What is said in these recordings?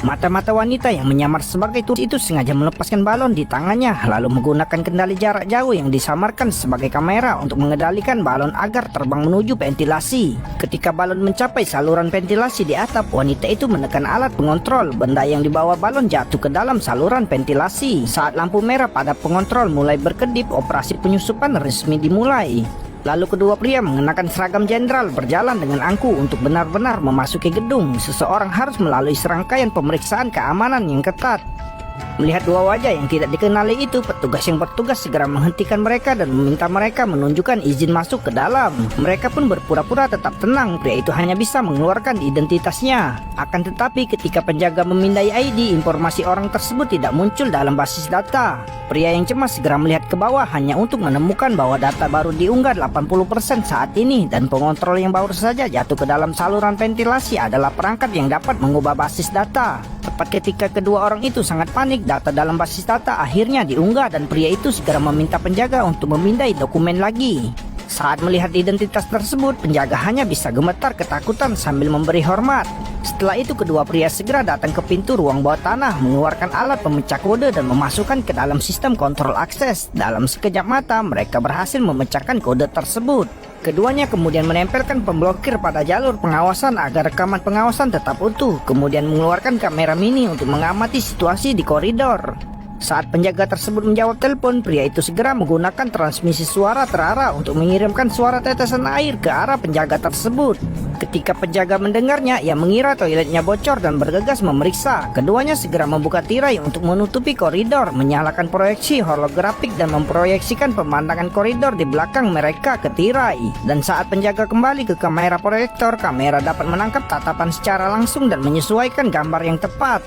Mata-mata wanita yang menyamar sebagai turis itu sengaja melepaskan balon di tangannya, lalu menggunakan kendali jarak jauh yang disamarkan sebagai kamera untuk mengendalikan balon agar terbang menuju ventilasi. Ketika balon mencapai saluran ventilasi di atap, wanita itu menekan alat pengontrol. Benda yang dibawa balon jatuh ke dalam saluran ventilasi. Saat lampu merah pada pengontrol mulai berkedip, operasi penyusupan resmi dimulai. Lalu kedua pria mengenakan seragam jenderal berjalan dengan angku untuk benar-benar memasuki gedung. Seseorang harus melalui serangkaian pemeriksaan keamanan yang ketat. Melihat dua wajah yang tidak dikenali itu, petugas yang bertugas segera menghentikan mereka dan meminta mereka menunjukkan izin masuk ke dalam. Mereka pun berpura-pura tetap tenang, pria itu hanya bisa mengeluarkan identitasnya. Akan tetapi ketika penjaga memindai ID, informasi orang tersebut tidak muncul dalam basis data. Pria yang cemas segera melihat ke bawah hanya untuk menemukan bahwa data baru diunggah 80% saat ini, dan pengontrol yang baru saja jatuh ke dalam saluran ventilasi adalah perangkat yang dapat mengubah basis data. Tepat ketika kedua orang itu sangat panik, data dalam basis data akhirnya diunggah dan pria itu segera meminta penjaga untuk memindai dokumen lagi. Saat melihat identitas tersebut, penjaga hanya bisa gemetar ketakutan sambil memberi hormat. Setelah itu kedua pria segera datang ke pintu ruang bawah tanah, mengeluarkan alat pemecah kode dan memasukkan ke dalam sistem kontrol akses. Dalam sekejap mata, mereka berhasil memecahkan kode tersebut. Keduanya kemudian menempelkan pemblokir pada jalur pengawasan agar rekaman pengawasan tetap utuh, kemudian mengeluarkan kamera mini untuk mengamati situasi di koridor. Saat penjaga tersebut menjawab telepon, pria itu segera menggunakan transmisi suara terarah untuk mengirimkan suara tetesan air ke arah penjaga tersebut. Ketika penjaga mendengarnya, ia mengira toiletnya bocor dan bergegas memeriksa. Keduanya segera membuka tirai untuk menutupi koridor, menyalakan proyeksi holografik dan memproyeksikan pemandangan koridor di belakang mereka ke tirai. Dan saat penjaga kembali ke kamera proyektor, kamera dapat menangkap tatapan secara langsung dan menyesuaikan gambar yang tepat.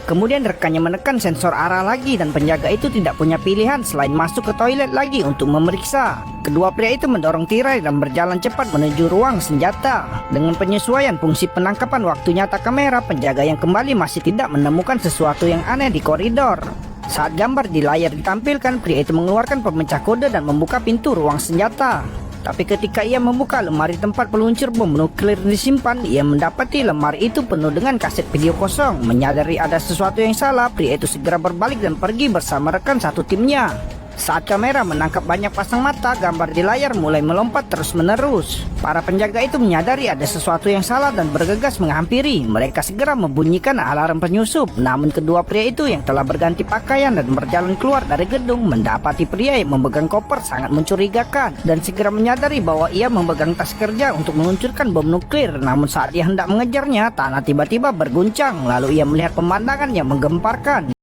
Kemudian rekannya menekan sensor arah lagi dan penjaga itu tidak punya pilihan selain masuk ke toilet lagi untuk memeriksa. Kedua pria itu mendorong tirai dan berjalan cepat menuju ruang senjata. Dengan penyesuaian fungsi penangkapan waktu nyata kamera, penjaga yang kembali masih tidak menemukan sesuatu yang aneh di koridor. Saat gambar di layar ditampilkan, pria itu mengeluarkan pemecah kode dan membuka pintu ruang senjata. Tapi ketika ia membuka lemari tempat peluncur bom nuklir disimpan, ia mendapati lemari itu penuh dengan kaset video kosong. Menyadari ada sesuatu yang salah, pria itu segera berbalik dan pergi bersama rekan satu timnya. Saat kamera menangkap banyak pasang mata, gambar di layar mulai melompat terus-menerus. Para penjaga itu menyadari ada sesuatu yang salah dan bergegas menghampiri. Mereka segera membunyikan alarm penyusup. Namun kedua pria itu yang telah berganti pakaian dan berjalan keluar dari gedung mendapati pria yang memegang koper sangat mencurigakan dan segera menyadari bahwa ia memegang tas kerja untuk meluncurkan bom nuklir. Namun saat ia hendak mengejarnya, tanah tiba-tiba berguncang. Lalu ia melihat pemandangan yang menggemparkan.